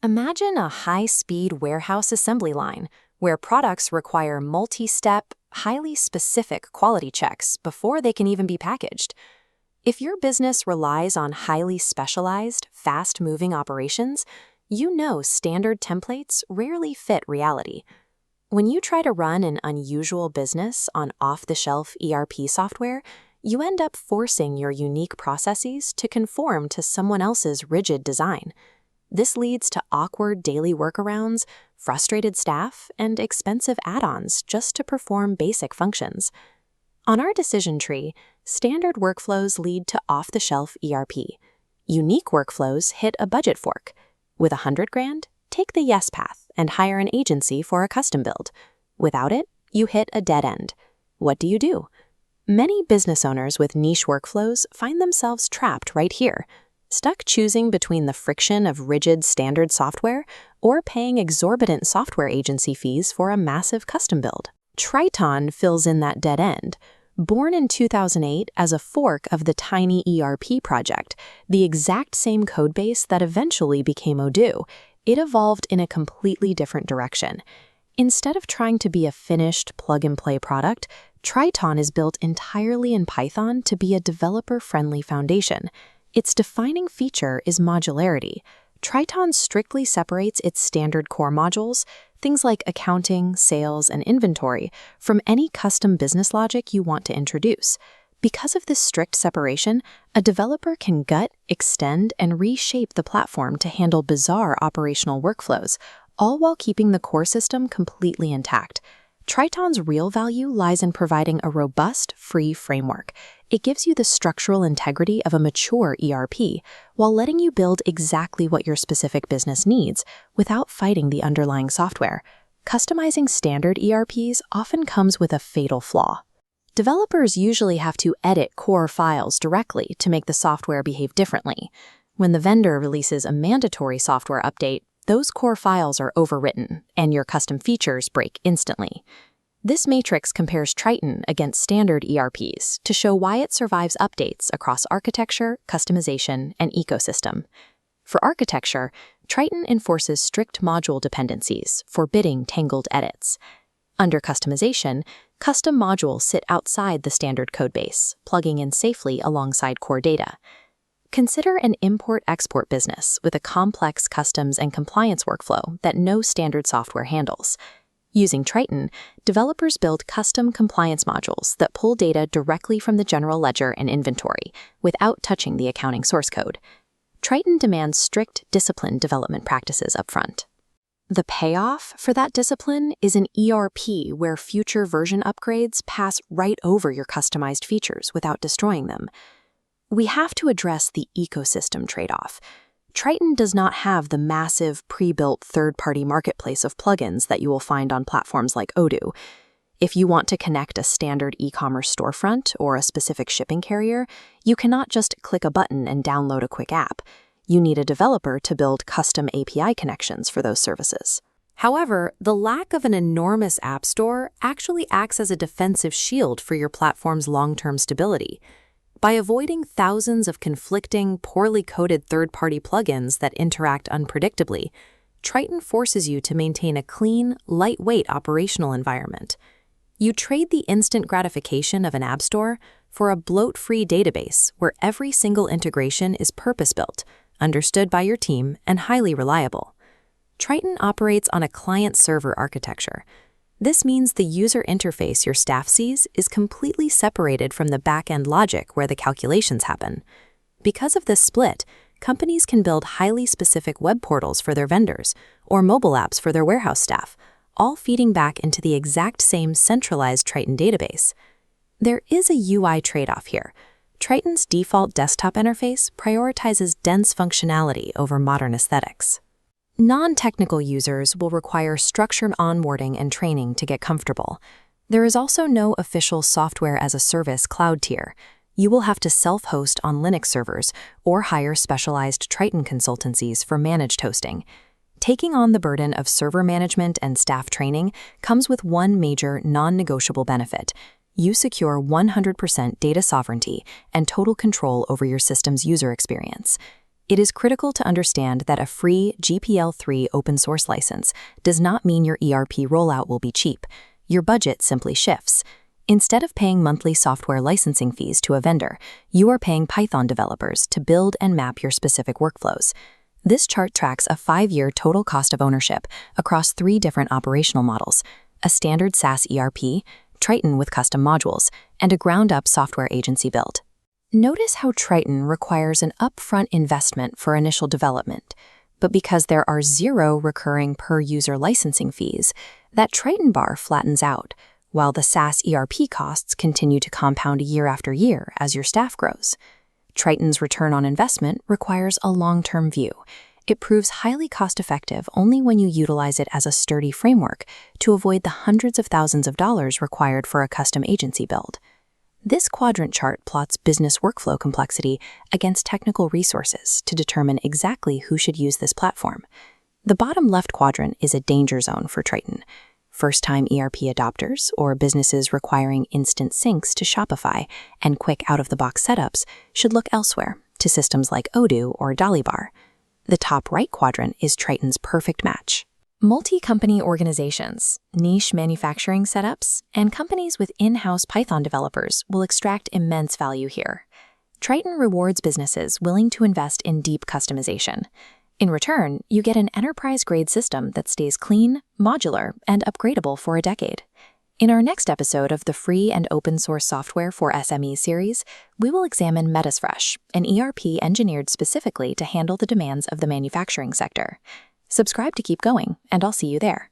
Imagine a high-speed warehouse assembly line where products require multi-step, highly specific quality checks before they can even be packaged. If your business relies on highly specialized, fast-moving operations, you know standard templates rarely fit reality. When you try to run an unusual business on off-the-shelf ERP software, you end up forcing your unique processes to conform to someone else's rigid design. This leads to awkward daily workarounds, frustrated staff, and expensive add-ons just to perform basic functions. On our decision tree, standard workflows lead to off-the-shelf ERP. Unique workflows hit a budget fork. With $100,000, take the yes path and hire an agency for a custom build. Without it, you hit a dead end. What do? Many business owners with niche workflows find themselves trapped right here, stuck choosing between the friction of rigid standard software or paying exorbitant software agency fees for a massive custom build. Tryton fills in that dead end. Born in 2008 as a fork of the tiny ERP project, the exact same codebase that eventually became Odoo, it evolved in a completely different direction. Instead of trying to be a finished plug-and-play product, Tryton is built entirely in Python to be a developer-friendly foundation. Its defining feature is modularity. Tryton strictly separates its standard core modules, things like accounting, sales, and inventory, from any custom business logic you want to introduce. Because of this strict separation, a developer can gut, extend, and reshape the platform to handle bizarre operational workflows, all while keeping the core system completely intact. Tryton's real value lies in providing a robust, free framework. It gives you the structural integrity of a mature ERP while letting you build exactly what your specific business needs without fighting the underlying software. Customizing standard ERPs often comes with a fatal flaw. Developers usually have to edit core files directly to make the software behave differently. When the vendor releases a mandatory software update, those core files are overwritten, and your custom features break instantly. This matrix compares Tryton against standard ERPs to show why it survives updates across architecture, customization, and ecosystem. For architecture, Tryton enforces strict module dependencies, forbidding tangled edits. Under customization, custom modules sit outside the standard codebase, plugging in safely alongside core data. Consider an import-export business with a complex customs and compliance workflow that no standard software handles. Using Tryton, developers build custom compliance modules that pull data directly from the general ledger and inventory without touching the accounting source code. Tryton demands strict discipline development practices upfront. The payoff for that discipline is an ERP where future version upgrades pass right over your customized features without destroying them. We have to address the ecosystem trade-off. Tryton does not have the massive pre-built third-party marketplace of plugins that you will find on platforms like Odoo. If you want to connect a standard e-commerce storefront or a specific shipping carrier, you cannot just click a button and download a quick app. You need a developer to build custom API connections for those services. However, the lack of an enormous app store actually acts as a defensive shield for your platform's long-term stability. By avoiding thousands of conflicting, poorly coded third-party plugins that interact unpredictably, Tryton forces you to maintain a clean, lightweight operational environment. You trade the instant gratification of an app store for a bloat-free database where every single integration is purpose-built, understood by your team, and highly reliable. Tryton operates on a client-server architecture. This means the user interface your staff sees is completely separated from the back-end logic where the calculations happen. Because of this split, companies can build highly specific web portals for their vendors or mobile apps for their warehouse staff, all feeding back into the exact same centralized Tryton database. There is a UI trade-off here. Tryton's default desktop interface prioritizes dense functionality over modern aesthetics. Non-technical users will require structured onboarding and training to get comfortable. There is also no official software-as-a-service cloud tier. You will have to self-host on Linux servers or hire specialized Tryton consultancies for managed hosting. Taking on the burden of server management and staff training comes with one major non-negotiable benefit. You secure 100% data sovereignty and total control over your system's user experience. It is critical to understand that a free GPL3 open source license does not mean your ERP rollout will be cheap. Your budget simply shifts. Instead of paying monthly software licensing fees to a vendor, you are paying Python developers to build and map your specific workflows. This chart tracks a 5-year total cost of ownership across 3 different operational models: a standard SaaS ERP, Tryton with custom modules, and a ground-up software agency build. Notice how Tryton requires an upfront investment for initial development, but because there are 0 recurring per-user licensing fees, that Tryton bar flattens out, while the SaaS ERP costs continue to compound year after year as your staff grows. Tryton's return on investment requires a long-term view. It proves highly cost-effective only when you utilize it as a sturdy framework to avoid the hundreds of thousands of dollars required for a custom agency build. This quadrant chart plots business workflow complexity against technical resources to determine exactly who should use this platform. The bottom left quadrant is a danger zone for Tryton. First-time ERP adopters or businesses requiring instant syncs to Shopify and quick out-of-the-box setups should look elsewhere, to systems like Odoo or Dalibar. The top right quadrant is Tryton's perfect match. Multi-company organizations, niche manufacturing setups, and companies with in-house Python developers will extract immense value here. Tryton rewards businesses willing to invest in deep customization. In return, you get an enterprise-grade system that stays clean, modular, and upgradable for a decade. In our next episode of the Free and Open Source Software for SMEs series, we will examine Metasfresh, an ERP engineered specifically to handle the demands of the manufacturing sector. Subscribe to keep going, and I'll see you there.